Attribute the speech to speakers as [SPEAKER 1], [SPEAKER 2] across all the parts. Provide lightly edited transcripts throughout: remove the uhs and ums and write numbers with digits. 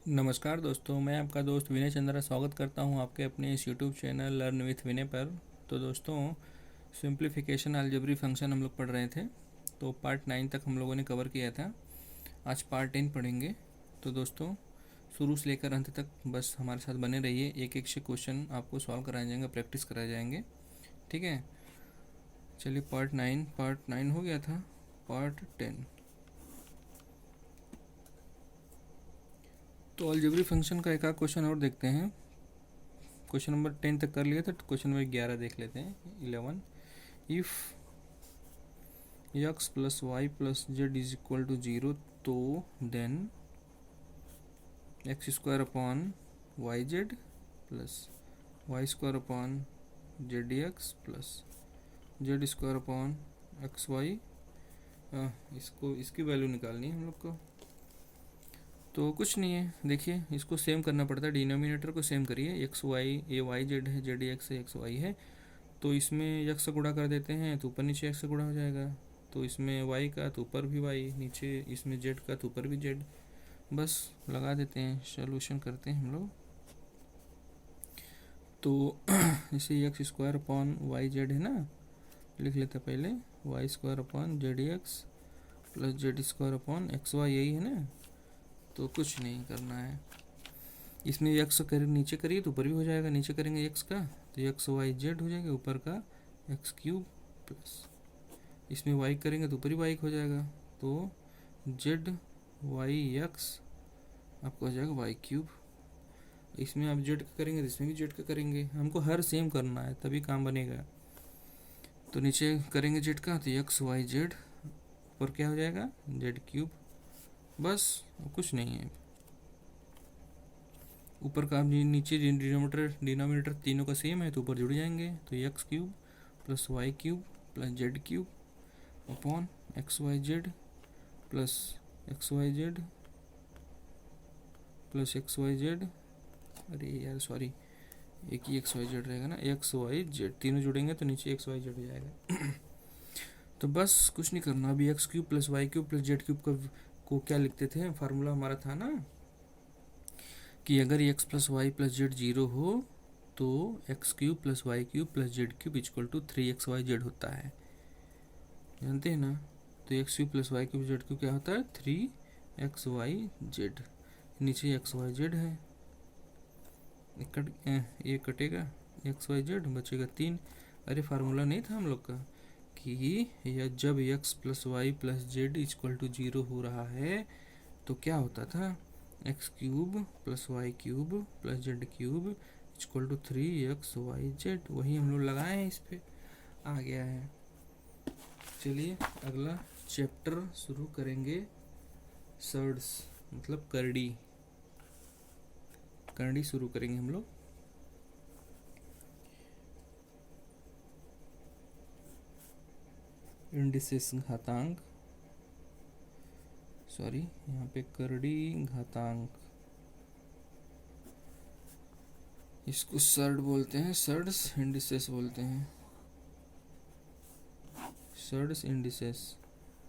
[SPEAKER 1] नमस्कार दोस्तों, मैं आपका दोस्त विनय चंद्रा स्वागत करता हूं आपके अपने इस यूट्यूब चैनल लर्न विथ विनय पर। तो दोस्तों, सिंप्लीफिकेशन अलजेब्री फंक्शन हम लोग पढ़ रहे थे। तो पार्ट 9 तक हम लोगों ने कवर किया था। आज पार्ट 10 पढ़ेंगे। तो दोस्तों, शुरू से लेकर अंत तक बस हमारे साथ बने रहिए। एक एक से क्वेश्चन आपको सॉल्व कराए जाएंगे, प्रैक्टिस कराए जाएंगे। ठीक है, चलिए पार्ट 9 हो गया था। पार्ट 10। तो अलजेब्री फंक्शन का एक आध क्वेश्चन और देखते हैं। क्वेश्चन नंबर 10 तक कर लिए थे, तो क्वेश्चन नंबर 11 देख लेते हैं। 11, if x plus y plus z is equal to 0, तो then x square upon y z plus y square upon z d x plus z square upon x y. इसको इसकी वैल्यू निकालनी है हम लोग को। तो कुछ नहीं है, देखिए इसको सेम करना पड़ता है। डिनोमिनेटर को सेम करिए। एक्स वाई, ये वाई जेड है, जेड एक्स है, एक्स वाई है। तो इसमें एक्स से गुणा कर देते हैं तो ऊपर नीचे एक्स से गुणा हो जाएगा। तो इसमें वाई का तो ऊपर भी वाई, नीचे इसमें जेड का तो ऊपर भी जेड। बस लगा देते हैं, सोल्यूशन करते हैं हम लोग। तो इसे x square upon y z है ना, लिख लेते हैं पहले। Y square upon z x plus z square upon x y, यही है ना। तो कुछ नहीं करना है। इसमें एक्स कर नीचे करिए तो ऊपर भी हो जाएगा, नीचे करेंगे एक्स का तो एक्स वाई जेड हो जाएगा, ऊपर का एक्स क्यूब प्लस इसमें वाई करेंगे तो ऊपर ही वाई हो जाएगा। तो जेड वाई एक्स आपको हो जाएगा वाई क्यूब। इसमें आप जेड का करेंगे तो इसमें भी जेड का करेंगे। हमको हर सेम करना है तभी काम बनेगा। तो नीचे करेंगे जेड का तो एक्स वाई जेड, ऊपर क्या हो जाएगा जेड क्यूब। बस कुछ नहीं है। ऊपर का नीचे डिनोमिनेटर तीनों का सेम है तो ऊपर जुड़ जाएंगे। तो x cube plus y cube plus z cube upon x y z plus x y z plus x y z. अरे यार सॉरी, एक ही एक्स वाई जेड रहेगा ना। एक्स वाई जेड तीनों जुड़ेंगे तो नीचे एक्स वाई जेड हो जाएगा। तो बस कुछ नहीं करना। अभी x cube plus y cube plus z cube को क्या लिखते थे, फार्मूला हमारा था ना कि अगर x plus y plus z 0 हो तो x cube plus y cube plus z cube equal to 3 x y z होता है। जानते हैं ना। तो x cube plus y cube z cube क्या होता है 3 एक्स वाई जेड। नीचे एक्स वाई जेड है, ये कटेगा एक्स वाई जेड, बचेगा 3। अरे फार्मूला नहीं था हम लोग का कि या जब x plus y plus z equal to 0 हो रहा है तो क्या होता था, x cube plus y cube plus z cube equal to 3 x y z. वही हम लोग लगाए हैं, इस पे आ गया है। चलिए अगला चैप्टर शुरू करेंगे। सर्ड्स मतलब करड़ी, करड़ी शुरू करेंगे हम लोग। इंडिसेस घातांक, सॉरी यहाँ पे करड़ी घातांक, इसको सर्ड बोलते हैं। सर्ड्स इंडिसेस बोलते हैं, सर्ड्स इंडिसेस।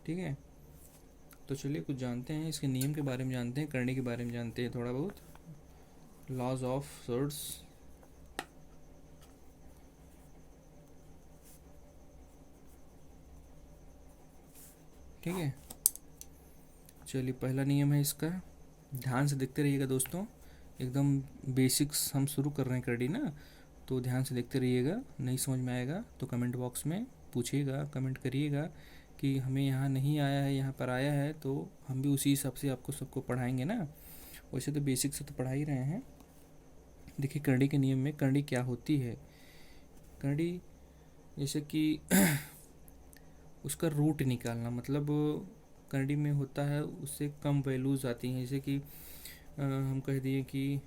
[SPEAKER 1] ठीक है, तो चलिए कुछ जानते हैं, इसके नियम के बारे में जानते हैं, करने के बारे में जानते हैं थोड़ा बहुत। Laws of surds. ठीक है, चलिए पहला नियम है इसका, ध्यान से देखते रहिएगा दोस्तों। एकदम बेसिक्स हम शुरू कर रहे हैं करड़ी ना, तो ध्यान से देखते रहिएगा। नहीं समझ में आएगा तो कमेंट बॉक्स में पूछिएगा, कमेंट करिएगा कि हमें यहाँ नहीं आया है, यहाँ पर आया है, तो हम भी उसी हिसाब से आपको सबको पढ़ाएंगे ना। वैसे तो बेसिक से तो पढ़ा ही रहे हैं। देखिए करड़ी के नियम में करड़ी क्या होती है। करड़ी जैसे कि उसका रूट निकालना, मतलब करड़ी में होता है उससे कम वैल्यूज आती हैं। जैसे कि हम कह दिए कि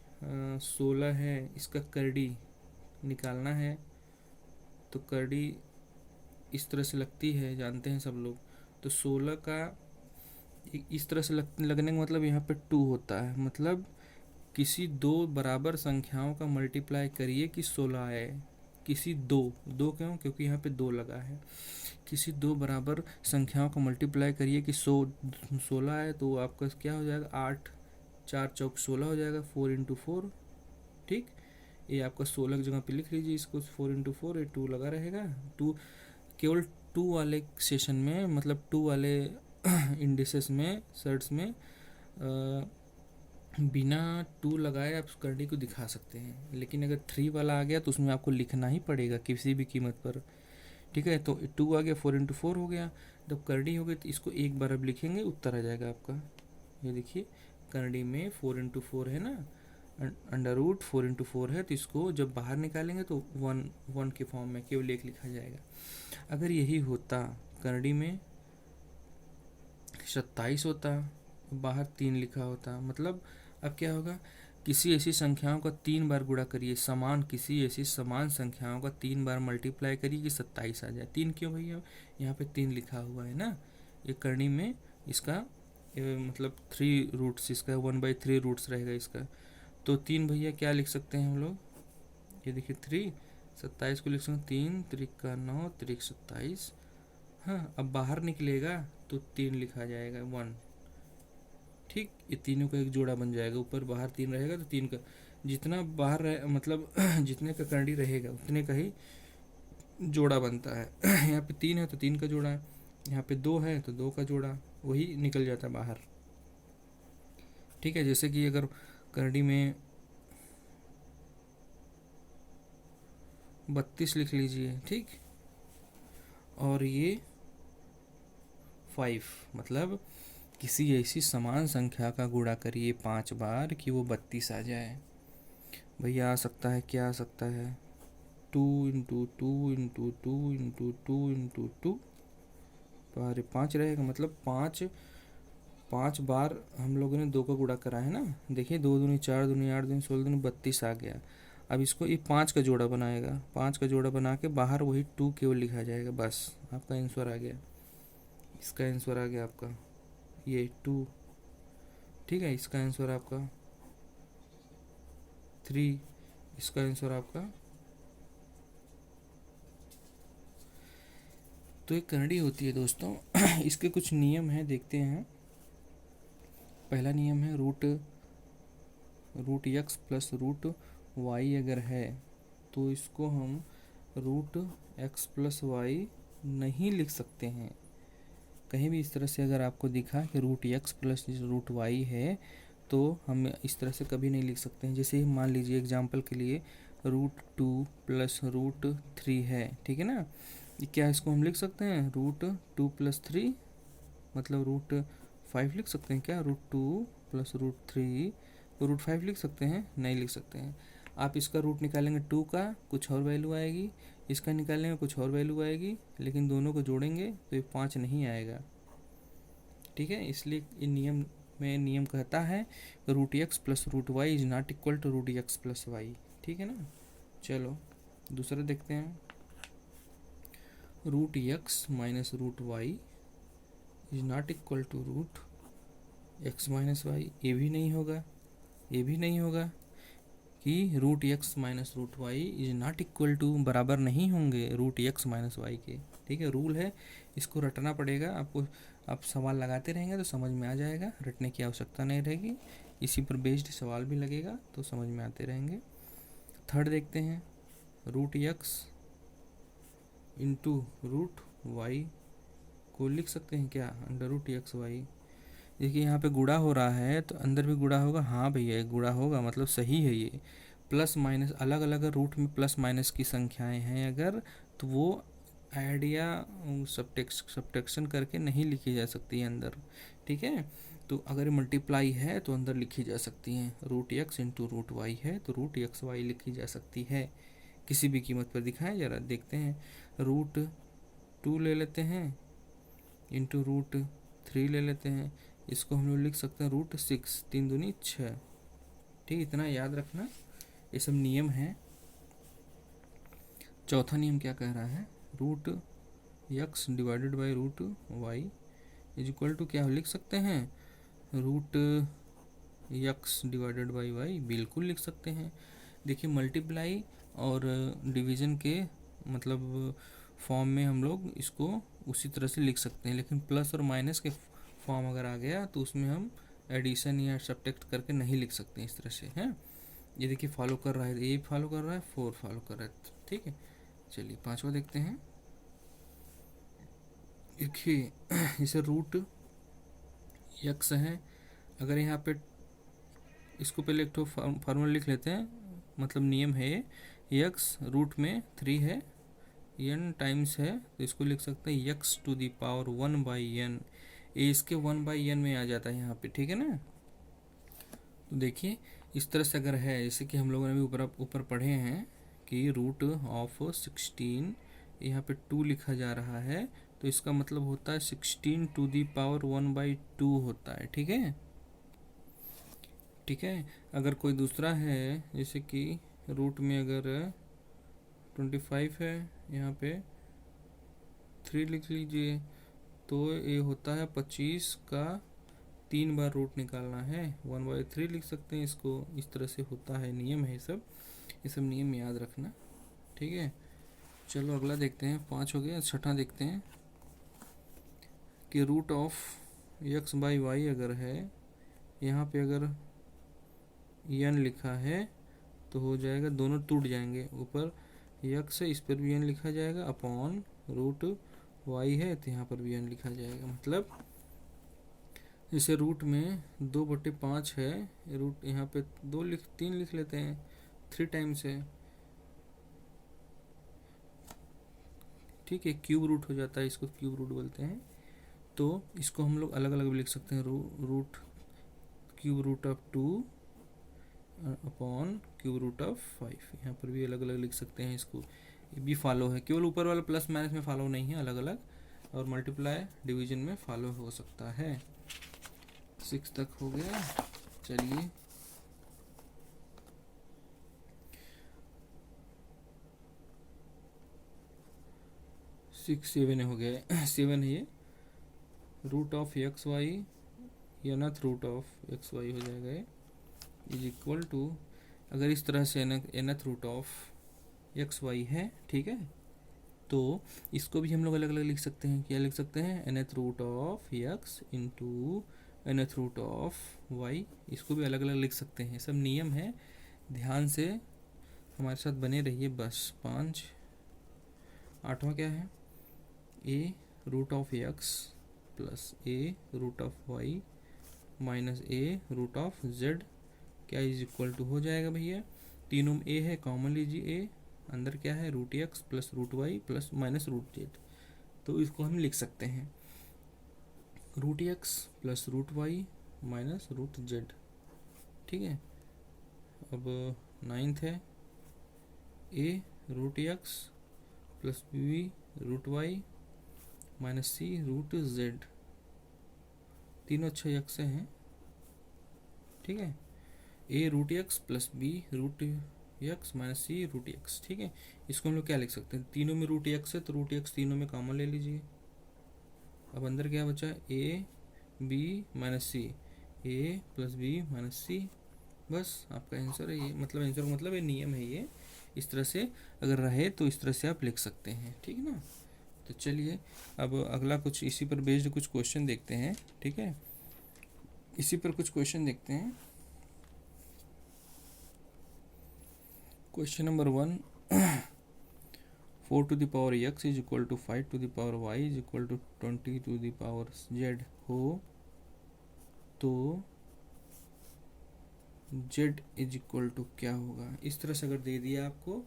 [SPEAKER 1] 16 है, इसका करड़ी निकालना है तो करड़ी इस तरह से लगती है, जानते हैं सब लोग। तो 16 का इस तरह से लगने का मतलब यहाँ पे 2 होता है। मतलब किसी दो बराबर संख्याओं का मल्टीप्लाई करिए कि 16 आए। किसी दो, दो क्यों, क्योंकि यहाँ पे 2 लगा है। किसी दो बराबर संख्याओं का मल्टीप्लाई करिए कि 16 है तो आपका क्या हो जाएगा 8 4 चौक 16 हो जाएगा, 4 × 4। ठीक, ये आपका 16 की जगह पे लिख लीजिए इसको, 4 × 4, ये 2 लगा रहेगा। 2 केवल 2 वाले सेशन में, मतलब 2 वाले इंडिसेस में, सर्ट्स में बिना 2 लगाए आप करड़ी को दिखा सकते हैं। लेकिन अगर 3 वाला आ गया तो उसमें आपको लिखना ही पड़ेगा किसी भी कीमत पर। ठीक है, तो 2 आ गया, 4 × 4 हो गया। जब करड़ी हो गई तो इसको एक बार अब लिखेंगे, उत्तर आ जाएगा आपका। ये देखिए करड़ी में 4 × 4 है ना, √ 4 × 4 है, तो इसको जब बाहर निकालेंगे तो 1 के फॉर्म में केवल एक लिखा जाएगा। अगर यही होता करड़ी में 27 होता, बाहर 3 लिखा होता, मतलब अब क्या होगा, किसी ऐसी संख्याओं का 3 बार गुणा करिए, समान किसी ऐसी समान संख्याओं का 3 बार मल्टीप्लाई करिए कि 27 आ जाए। 3 क्यों भैया, यहाँ पे 3 लिखा हुआ है ना, ये करनी में इसका मतलब 3 रूट्स, इसका 1/3 रूट्स रहेगा इसका। तो 3 भैया क्या लिख सकते हैं हम लोग, ये देखिए 3, 27 को लिख सकते हैं 3 × 3 = 9, 3 × 27। हाँ, अब बाहर निकलेगा तो 3 लिखा जाएगा, 1। ठीक, ये तीनों का एक जोड़ा बन जाएगा, ऊपर बाहर 3 रहेगा तो 3 का जितना बाहर रहे, मतलब जितने का करंडी रहेगा उतने का ही जोड़ा बनता है। यहाँ पे 3 है तो 3 का जोड़ा है, यहाँ पे 2 है तो 2 का जोड़ा, वही निकल जाता है बाहर। ठीक है, जैसे कि अगर करंडी में 32 लिख लीजिए, ठीक, और ये 5, मतलब किसी ऐसी समान संख्या का गुणा करिए 5 बार कि वो 32 आ जाए। भैया आ सकता है, क्या आ सकता है, 2 × 2 × 2 × 2 × 2, 5 रहेगा, मतलब 5 बार हम लोगों ने 2 का गुणा करा है ना। देखिए 2 दूनी 4 दूनी 8 दूनी 16 दूनी 32 आ गया। अब इसको ये 5 का जोड़ा बनाएगा, 5 का जोड़ा बना के बाहर वही 2 केवल लिखा जाएगा, बस आपका आंसर आ गया। इसका आंसर आ गया आपका ये 2। ठीक है, इसका आंसर आपका 3, इसका आंसर आपका। तो एक करंडी होती है दोस्तों। इसके कुछ नियम हैं, देखते हैं। पहला नियम है रूट x + रूट y अगर है तो इसको हम रूट x + y नहीं लिख सकते हैं। कहीं भी इस तरह से अगर आपको दिखा कि रूट x + रूट y है तो हम इस तरह से कभी नहीं लिख सकते हैं। जैसे मान लीजिए एग्जाम्पल के लिए √2 + √3 है, ठीक है ना, क्या इसको हम लिख सकते हैं √2 + 3, मतलब √5 लिख सकते हैं क्या, √2 + √3 तो √5 लिख सकते हैं, नहीं लिख सकते हैं। आप इसका रूट निकालेंगे 2 का कुछ और वैल्यू आएगी, इसका निकालेंगे कुछ और वैल्यू आएगी, लेकिन दोनों को जोड़ेंगे तो ये 5 नहीं आएगा। ठीक है, इसलिए इन नियम में नियम कहता है root x + root y is not equal to root x + y। ठीक है ना, चलो दूसरा देखते हैं। Root x - root y is not equal to root x - y। ये भी नहीं होगा, ये भी नहीं होगा कि root x - root y is not equal to, बराबर नहीं होंगे रूट x - y के। ठीक है, रूल है, इसको रटना पड़ेगा आपको। आप सवाल लगाते रहेंगे तो समझ में आ जाएगा, रटने की आवश्यकता नहीं रहेगी, इसी पर बेस्ड सवाल भी लगेगा तो समझ में आते रहेंगे। थर्ड देखते हैं, रूट x * रूट y को लिख सकते हैं क्या, √x/y। देखिए यहाँ पे गुणा हो रहा है तो अंदर भी गुणा होगा, हाँ भैया गुणा होगा, मतलब सही है ये। प्लस माइनस अलग अलग रूट में प्लस माइनस की संख्याएं हैं अगर, तो वो ऐड या सब्ट्रैक्शन करके नहीं लिखी जा सकती है अंदर। ठीक है, तो अगर मल्टीप्लाई है तो अंदर लिखी जा सकती हैं, रूट x * रूट y है तो रूट x/y लिखी जा सकती है किसी भी कीमत पर। दिखाएं जरा, देखते हैं, √2 ले लेते हैं इंटू √3 ले लेते हैं, इसको हम लोग लिख सकते हैं √6, 3 दूनी 6। ठीक, इतना याद रखना, ये सब नियम है। चौथा नियम क्या कह रहा है, root x / root y is equal to, क्या लिख सकते हैं, रूट x / y, बिल्कुल लिख सकते हैं। देखिए मल्टीप्लाई और डिवीज़न के मतलब फॉर्म में हम लोग इसको उसी तरह से लिख सकते हैं, लेकिन प्लस और माइनस के फॉर्म अगर आ गया तो उसमें हम एडिशन या सब्ट्रैक्ट करके नहीं लिख सकते इस तरह से, हैं। ये देखिए फॉलो कर रहा है, ए फॉलो कर रहा है, 4 फॉलो कर रहा है, ठीक है। चलिए पांचवा देखते हैं। देखिए इसे रूट यक्स है, अगर यहाँ पे इसको पहले एक तो फार्मूला लिख लेते हैं, मतलब नियम है यक्स रूट में 3 है, एन टाइम्स है, तो इसको लिख सकते हैं x to the power 1/n। ये इसके 1/n में आ जाता है यहाँ पे, ठीक है ना। तो देखिए इस तरह से अगर है, जैसे कि हम लोगों ने भी ऊपर पढ़े हैं कि रूट ऑफ 16 यहाँ पे 2 लिखा जा रहा है, तो इसका मतलब होता है 16 टू दी पावर 1/2 होता है, ठीक है। ठीक है, अगर कोई दूसरा है, जैसे कि रूट में अगर 25 है, यहाँ पे 3 लिख लीजिए, तो ये होता है 25 का 3 बार रूट निकालना है, 1/3 लिख सकते हैं इसको, इस तरह से होता है, नियम है ये सब नियम याद रखना, ठीक है। चलो अगला देखते हैं, 5 हो गया, छठा देखते हैं कि रूट ऑफ x/y अगर है, यहाँ पे अगर n लिखा है तो हो जाएगा, दोनों टूट जाएंगे, ऊपर x है इस पर भी n लिखा जाएगा, अपॉन रूट y है तो यहाँ पर भी n लिखा जाएगा। मतलब जैसे रूट में 2/5 है, रूट यहाँ पे 3 लिख लेते हैं, 3 टाइम्स है, ठीक है, क्यूब रूट हो जाता है, इसको क्यूब रूट बोलते हैं। तो इसको हम लोग अलग अलग भी लिख सकते हैं, root cube root of 2 upon cube root of 5, यहाँ पर भी अलग अलग लिख सकते हैं इसको, ये भी फॉलो है, केवल ऊपर वाला प्लस माइनस में फॉलो नहीं है, अलग अलग, और मल्टीप्लाई डिवीजन में फॉलो हो सकता है। 6 तक हो गया, चलिए 6 7 हो गया 7 है ये, रूट ऑफ xy या नथ रूट ऑफ xy हो जाएगा ये, इज इक्वल टू, अगर इस तरह से nth रूट ऑफ xy है, ठीक है, तो इसको भी हम लोग अलग अलग लिख सकते हैं, क्या लिख सकते हैं, nth root of x into nth root of y, इसको भी अलग अलग लिख सकते हैं, सब नियम है, ध्यान से हमारे साथ बने रहिए बस। 5 8वां क्या है, a root of x plus a root of y minus a root of z, क्या इज इक्वल टू हो जाएगा भैया, तीनों में a है, कॉमन लीजिए a, अंदर क्या है root x plus root y plus minus root z, तो इसको हम लिख सकते हैं root x plus root y minus root z, ठीक है। अब 9th है a root x plus b root y minus c root z, तीनों अच्छे x से हैं, ठीक है। a root x plus b root x minus c root x, ठीक है। इसको हम लोग क्या लिख सकते हैं, तीनों में रूट x है तो रूट x तीनों में कॉमन ले लीजिए, अब अंदर क्या बचा, a b minus c, a plus b minus c, बस आपका आंसर है ये, मतलब आंसर का मतलब ये नियम है ये, इस तरह से अगर रहे तो इस तरह से आप लिख सकते हैं, ठीक है ना। तो चलिए अब अगला कुछ इसी पर बेस्ड कुछ क्वेश्चन देखते हैं, ठीक है, इसी पर कुछ क्वेश्चन देखते हैं। Question number 1, 4 to the power x is equal to 5 to the power y is equal to 20 to the power z हो, तो z इज इक्वल टू क्या होगा, इस तरह से अगर दे दिया आपको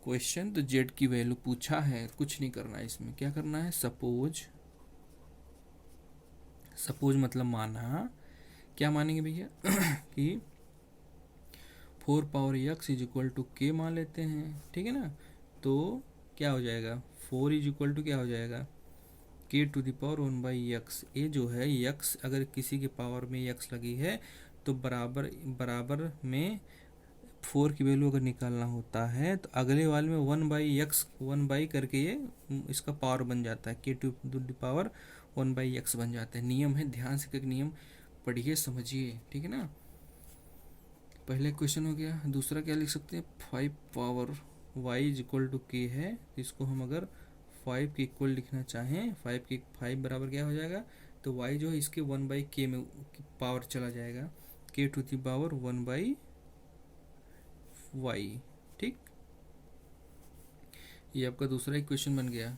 [SPEAKER 1] क्वेश्चन, तो z की वैल्यू पूछा है, कुछ नहीं करना है इसमें, क्या करना है, सपोज मतलब माना, क्या मानेंगे भैया कि 4 power x is equal to k मान लेते हैं, ठीक है ना, तो क्या हो जाएगा, 4 इज इक्वल टू क्या हो जाएगा, k to the power 1/x, ये जो है x अगर किसी के पावर में x लगी है तो बराबर में 4 की वैल्यू अगर निकालना होता है तो अगले वाले में 1/x 1 करके ये इसका पावर बन जाता है, k to the power 1/x बन जाता है, नियम है, ध्यान से एक नियम पढ़िए समझिए, ठीक है ना। पहले क्वेश्चन हो गया, दूसरा क्या लिख सकते हैं, 5 power y is equal to k है, इसको हम अगर 5 के इक्वल लिखना चाहें, 5 बराबर क्या हो जाएगा, तो y जो है इसके 1/k में पावर चला जाएगा, k to the power 1/y। ठीक, ये आपका दूसरा इक्वेशन बन गया।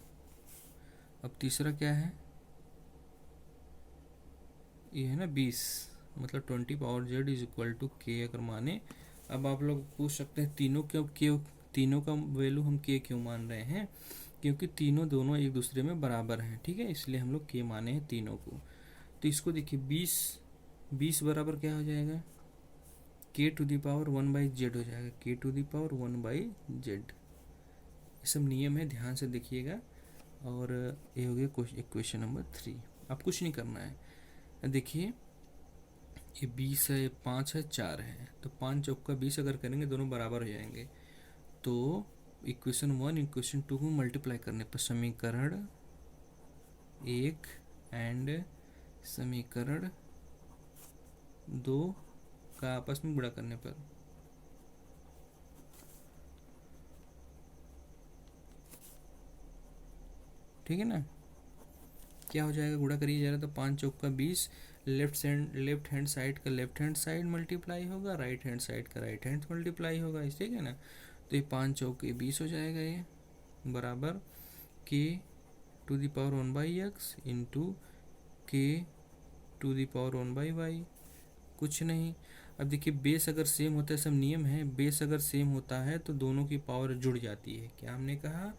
[SPEAKER 1] अब तीसरा क्या है, ये है ना 20, मतलब 20 power z is equal to k अगर माने। अब आप लोग पूछ सकते हैं तीनों का वैल्यू हम k क्यों मान रहे हैं, क्योंकि तीनों दोनों एक दूसरे में बराबर हैं, ठीक है, इसलिए हम लोग k माने हैं तीनों को। तो इसको देखिए 20 बराबर क्या हो जाएगा, k to the power 1/z हो जाएगा, k to the power 1/z। ये सब नियम है, ध्यान से देखिएगा। और ये हो गया इक्वेशन नंबर 3। अब कुछ नहीं करना है, देखिए ये 20 है, 5 है, 4 है, तो 5 चौका 20 अगर करेंगे दोनों बराबर हो जाएंगे। तो इक्वेशन 1 इक्वेशन 2 को मल्टीप्लाई करने पर समीकरण 1 एंड समीकरण 2 का आपस में गुणा करने पर ठीक है ना, क्या हो जाएगा, गुणा करिए जा रहा, तो 5 चौका 20, लेफ्ट हैंड साइड का लेफ्ट हैंड साइड मल्टीप्लाई होगा, राइट हैंड साइड का राइट हैंड मल्टीप्लाई होगा, ठीक है ना। तो ये 5 चौके 20 हो जाएगा, ये बराबर k to the power 1/x into k to the power 1/y। कुछ नहीं। अब देखिए बेस अगर सेम होता है, सब नियम है, बेस अगर सेम होता है तो दोनों की पावर जुड़ जाती है। क्या हमने कहा,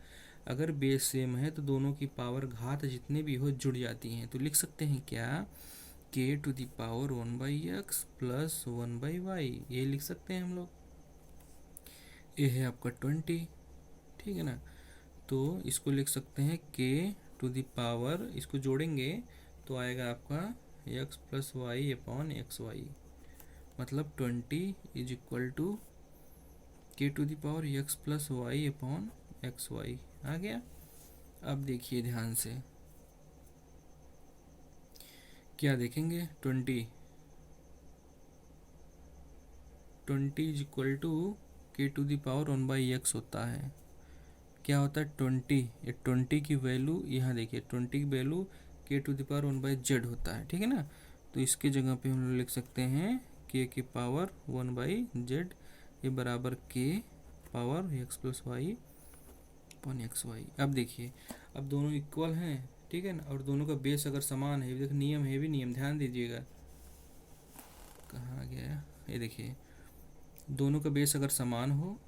[SPEAKER 1] अगर बेस सेम है तो दोनों की पावर घात जितने भी हो जुड़ जाती हैं। तो लिख सकते हैं क्या, k to the power 1/x plus 1/y, ये लिख सकते हैं हम लोग। ये है आपका 20, ठीक है ना। तो इसको लिख सकते हैं k टू द पावर, इसको जोड़ेंगे तो आएगा आपका x plus y upon x y, मतलब 20 is equal to k to the power x plus y upon x y आ गया। अब देखिए ध्यान से, क्या देखेंगे, 20 is equal to k to the power 1/x होता है। क्या होता है 20, ये 20 की वैल्यू यहाँ देखिए, 20 की value k to the power 1/z होता है, ठीक है ना। तो इसके जगह पे हम लोग लिख सकते हैं k की पावर 1/z, ये बराबर k power x plus y upon x y. अब देखिए, अब दोनों इक्वल हैं, ठीक है ना, और दोनों का बेस अगर समान है, देखिए नियम है भी नियम, ध्यान दीजिएगा, कहाँ गया, ये देखिए दोनों का बेस अगर समान हो,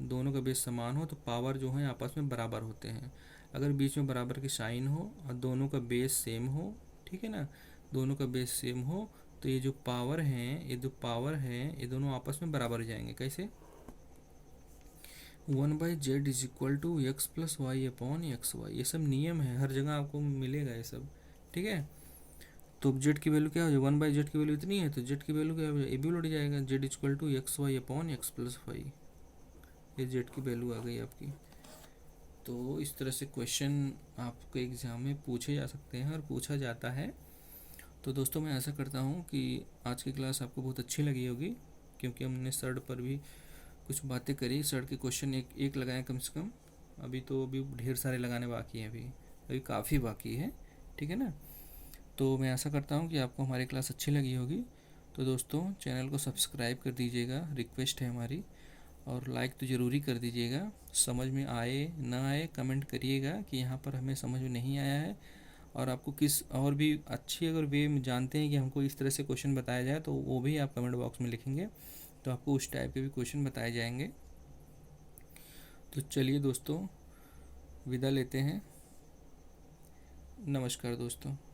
[SPEAKER 1] दोनों का बेस समान हो तो पावर जो है आपस में बराबर होते हैं। अगर बीच में बराबर की साइन हो और दोनों का बेस सेम हो, ठीक है ना, दोनों का बेस सेम हो, तो ये जो पावर हैं, ये दोनों आपस में बराबर हो जाएंगे। कैसे, 1/z is equal to x plus y upon x y, ये सब नियम है, हर जगह आपको मिलेगा ये सब, ठीक है। तो z की वैल्यू क्या हो जाएगी, 1/z की वैल्यू इतनी है तो z की वैल्यू क्या हो जाएगी, ये भी उलट जाएगा, z equal to x y upon x plus y, ये z की वैल्यू आ गई आपकी। तो इस तरह से क्वेश्चन आपके एग्ज़ाम में पूछे जा सकते हैं और पूछा जाता है। तो दोस्तों मैं आशा करता हूँ कि आज की क्लास आपको बहुत अच्छी लगी होगी, क्योंकि हमने सर्ड पर भी कुछ बातें करी, सर्ड के क्वेश्चन एक लगाए कम से कम, अभी ढेर सारे लगाने बाकी हैं, अभी काफ़ी बाकी है, ठीक है ना। तो मैं आशा करता हूँ कि आपको हमारी क्लास अच्छी लगी होगी। तो दोस्तों चैनल को सब्सक्राइब कर दीजिएगा, रिक्वेस्ट है हमारी, और लाइक तो ज़रूरी कर दीजिएगा। समझ में आए ना आए कमेंट करिएगा कि यहाँ पर हमें समझ में नहीं आया है, और आपको किस और भी अच्छी अगर वे जानते हैं कि हमको इस तरह से क्वेश्चन बताया जाए तो वो भी आप कमेंट बॉक्स में लिखेंगे, तो आपको उस टाइप के भी क्वेश्चन बताए जाएंगे। तो चलिए दोस्तों विदा लेते हैं, नमस्कार दोस्तों।